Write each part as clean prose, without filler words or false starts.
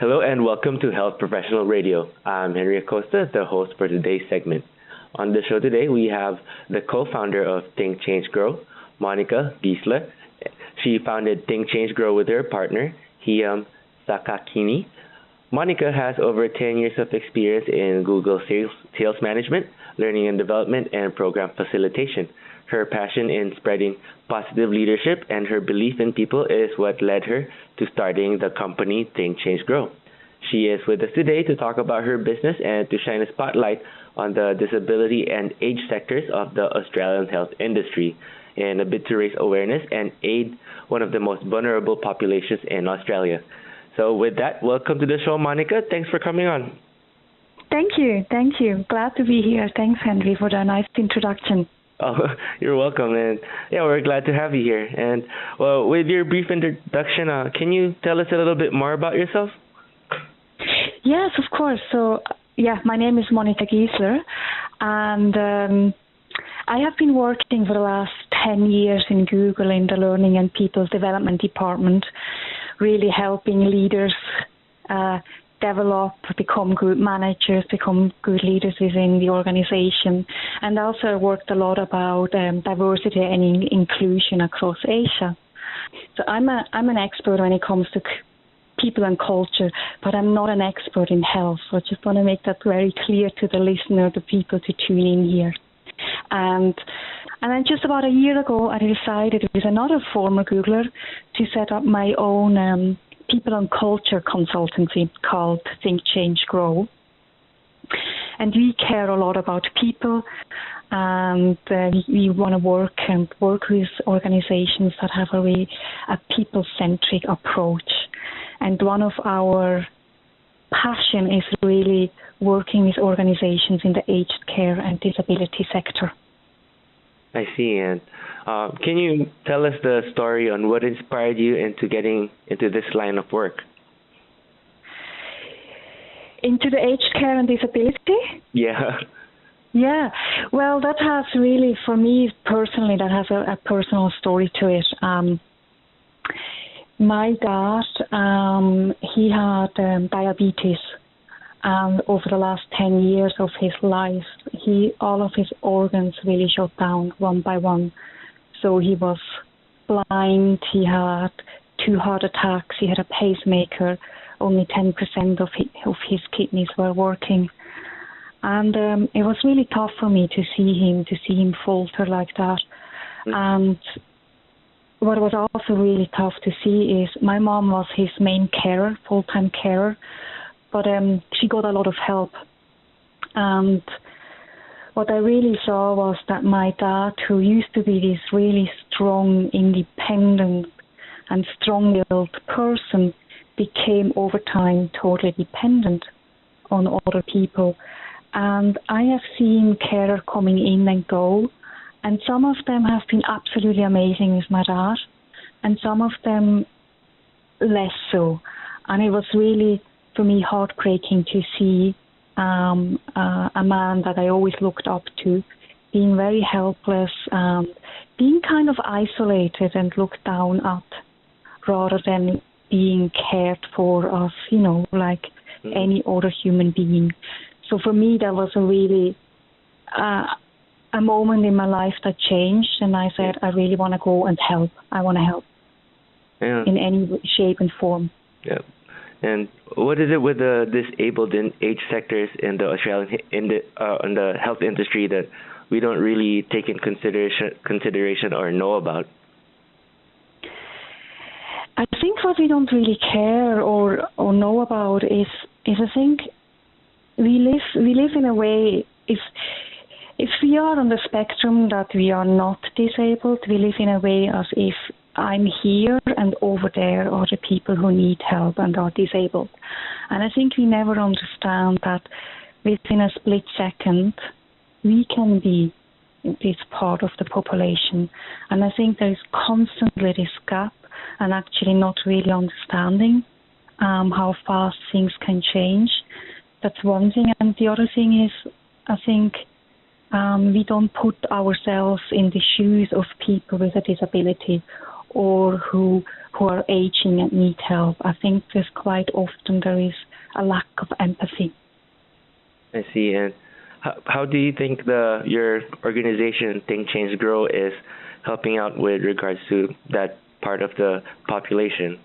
Hello and welcome to Health Professional Radio. I'm Henry Acosta, the host for today's segment. On the show today, we have the co-founder of ThinkChangeGrow, Monika Gisler. She founded ThinkChangeGrow with her partner, Hiam Sakakini. Monika has over 10 years of experience in Google sales management, learning and development, and program facilitation. Her passion in spreading positive leadership and her belief in people is what led her to starting the company ThinkChangeGrow. She is with us today to talk about her business and to shine a spotlight on the disability and age sectors of the Australian health industry in a bid to raise awareness and aid one of the most vulnerable populations in Australia. So with that, welcome to the show, Monika. Thanks for coming on. Thank you. Glad to be here. Thanks, Henry, for the nice introduction. Oh, you're welcome, and yeah, we're glad to have you here. And well, with your brief introduction, can you tell us a little bit more about yourself? Yes, of course. So, my name is Monika Gisler, and I have been working for the last 10 years in Google in the Learning and People Development Department, really helping leaders develop, become good managers, become good leaders within the organization. And also worked a lot about diversity and inclusion across Asia. So I'm an expert when it comes to people and culture, but I'm not an expert in health. So I just want to make that very clear to the listener, the people to tune in here. And then just about a year ago, I decided with another former Googler to set up my own people and culture consultancy called ThinkChangeGrow. And we care a lot about people, and we want to work with organizations that have a people-centric approach. And one of our passion is really working with organizations in the aged care and disability sector. I see. And can you tell us the story on what inspired you into getting into this line of work? Into the aged care and disability? Yeah. Yeah. Well, that has really, for me personally, that has a personal story to it. My dad, he had diabetes. And over the last 10 years of his life, all of his organs really shut down one by one. So he was blind, he had 2 heart attacks, he had a pacemaker, only 10% of his kidneys were working. And it was really tough for me to see him falter like that. And what was also really tough to see is my mom was his main carer, full-time carer, but she got a lot of help. And what I really saw was that my dad, who used to be this really strong, independent and strong-willed person, became over time totally dependent on other people. And I have seen carer coming in and go, and some of them have been absolutely amazing with my dad, and some of them less so. And it was really, for me, heartbreaking to see a man that I always looked up to being very helpless, being kind of isolated and looked down at, rather than being cared for as, like any other human being. So for me, that was a really a moment in my life that changed, and I said, I really want to go and help. I want to help in any shape and form. Yeah. And what is it with the disabled and age sectors in the Australian in the health industry that we don't really take in consideration or know about? I think what we don't really care or know about is I think we live in a way, if we are on the spectrum that we are not disabled, we live in a way as if I'm here and over there are the people who need help and are disabled. And I think we never understand that within a split second we can be this part of the population. And I think there is constantly this gap and actually not really understanding how fast things can change. That's one thing. And the other thing is, I think we don't put ourselves in the shoes of people with a disability or who who are aging and need help. I think there's quite often there is a lack of empathy. I see. And how do you think your organization, ThinkChangeGrow, is helping out with regards to that part of the population?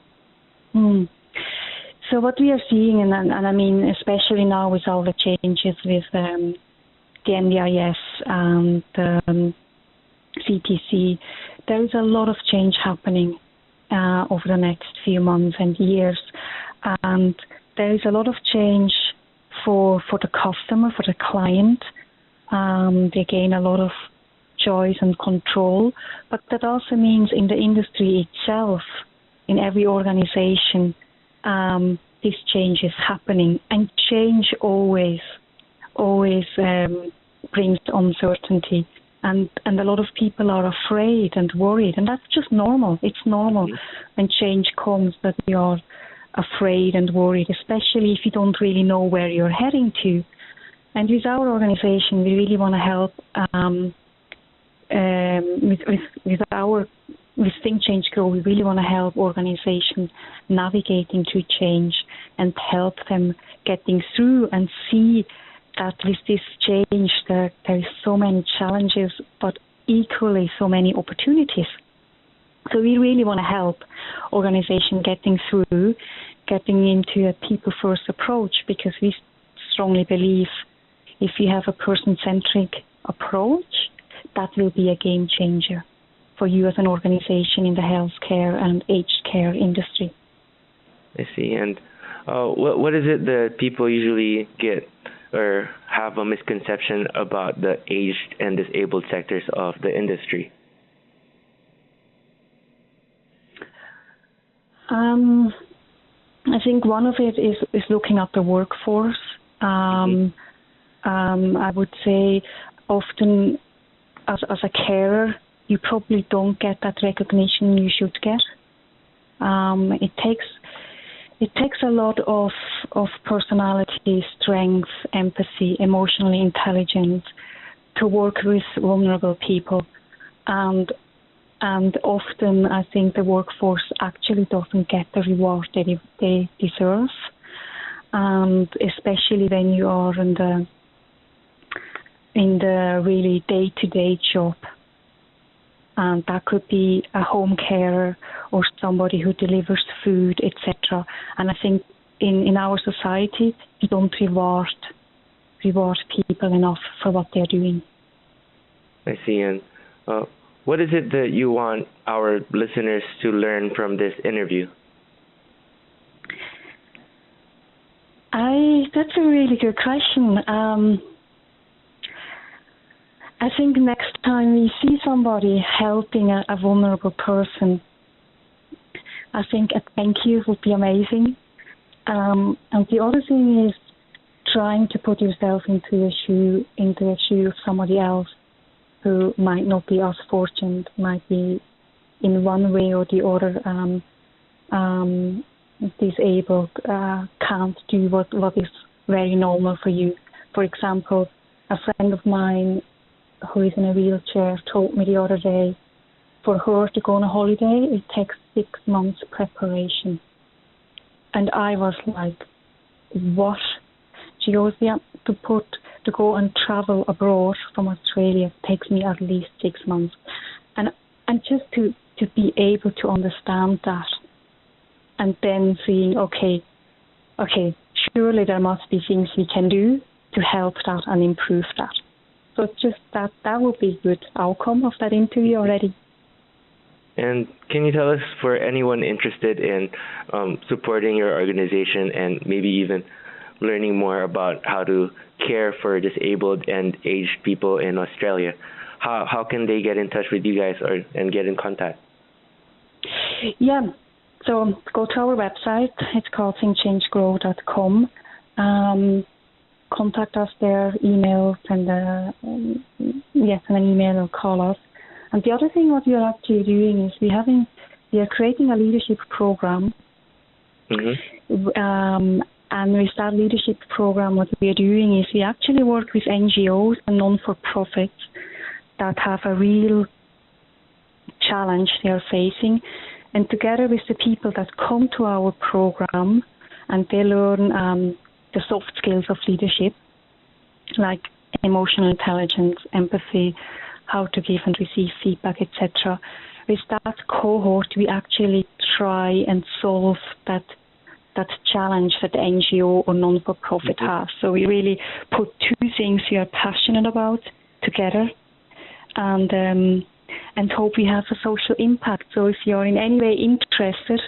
So what we are seeing, and I mean, especially now with all the changes with the NDIS and the CTC, there is a lot of change happening over the next few months and years. And there is a lot of change for the customer, for the client. They gain a lot of choice and control. But that also means in the industry itself, in every organization, this change is happening. And change always brings uncertainty. And a lot of people are afraid and worried. And that's just normal. It's normal when change comes that we are afraid and worried, especially if you don't really know where you're heading to. And with our organization, we really want to help with ThinkChangeGrow. We really want to help organizations navigating through change and help them getting through and see that with this change there is so many challenges, but equally so many opportunities. So we really want to help organizations getting through, getting into a people-first approach, because we strongly believe if you have a person-centric approach, that will be a game changer for you as an organization in the healthcare and aged care industry. I see. And what is it that people usually get or have a misconception about the aged and disabled sectors of the industry? I think one of it is looking at the workforce. I would say often as a carer, you probably don't get that recognition you should get. It takes a lot of personality, strength, empathy, emotional intelligence to work with vulnerable people. And often I think the workforce actually doesn't get the reward they deserve. And especially when you are in the really day-to-day job. And that could be a home carer or somebody who delivers food, etc. And I think in our society, we don't reward people enough for what they're doing. I see. And what is it that you want our listeners to learn from this interview? That's a really good question. I think next time we see somebody helping a vulnerable person, I think a thank you would be amazing. And the other thing is trying to put yourself into the shoe of somebody else who might not be as fortunate, might be in one way or the other disabled, can't do what is very normal for you. For example, a friend of mine who is in a wheelchair told me the other day, for her to go on a holiday, it takes 6 months preparation. And I was like, what? She goes, yeah, to go and travel abroad from Australia takes me at least 6 months. And just to be able to understand that, and then seeing, okay, surely there must be things we can do to help that and improve that. So just that would be a good outcome of that interview already. And can you tell us, for anyone interested in supporting your organization and maybe even learning more about how to care for disabled and aged people in Australia, how can they get in touch with you guys and get in contact? Yeah, so go to our website. It's called ThinkChangeGrow.com. Contact us there, email, send an email or call us. And the other thing what we are actually doing is we are creating a leadership program. And with that leadership program, what we are doing is we actually work with NGOs and non-for-profits that have a real challenge they are facing. And together with the people that come to our program and they learn the soft skills of leadership, like emotional intelligence, empathy, how to give and receive feedback, etc. With that cohort, we actually try and solve that challenge that the NGO or non-for-profit has. So we really put two things we are passionate about together, and hope we have a social impact. So if you're in any way interested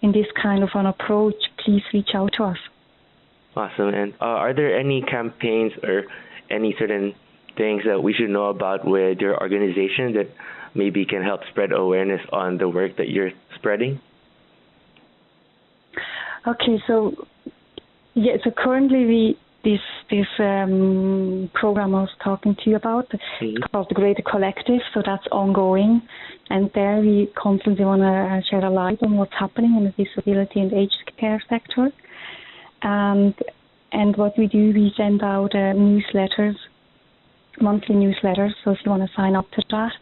in this kind of an approach, please reach out to us. Awesome. And are there any campaigns or any certain things that we should know about with your organization that maybe can help spread awareness on the work that you're spreading? Okay, so currently this program I was talking to you about, called the Greater Collective, so that's ongoing, and there we constantly want to shed a light on what's happening in the disability and aged care sector. And what we do, we send out newsletters, monthly newsletters, so if you want to sign up to that,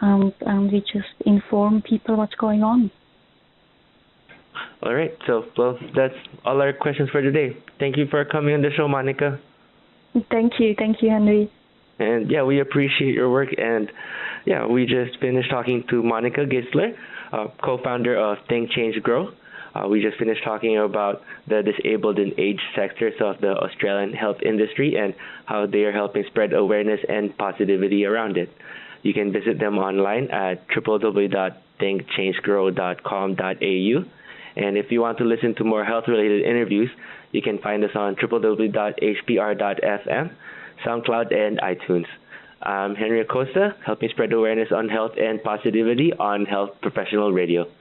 and we just inform people what's going on. All right, so, well, that's all our questions for today. Thank you for coming on the show, Monika. Thank you, Henry. And yeah, we appreciate your work. And yeah, we just finished talking to Monika Gisler, co-founder of ThinkChangeGrow. We just finished talking about the disabled and aged sectors of the Australian health industry and how they are helping spread awareness and positivity around it. You can visit them online at www.thinkchangegrow.com.au. And if you want to listen to more health-related interviews, you can find us on www.hpr.fm, SoundCloud, and iTunes. I'm Henry Acosta, helping spread awareness on health and positivity on Health Professional Radio.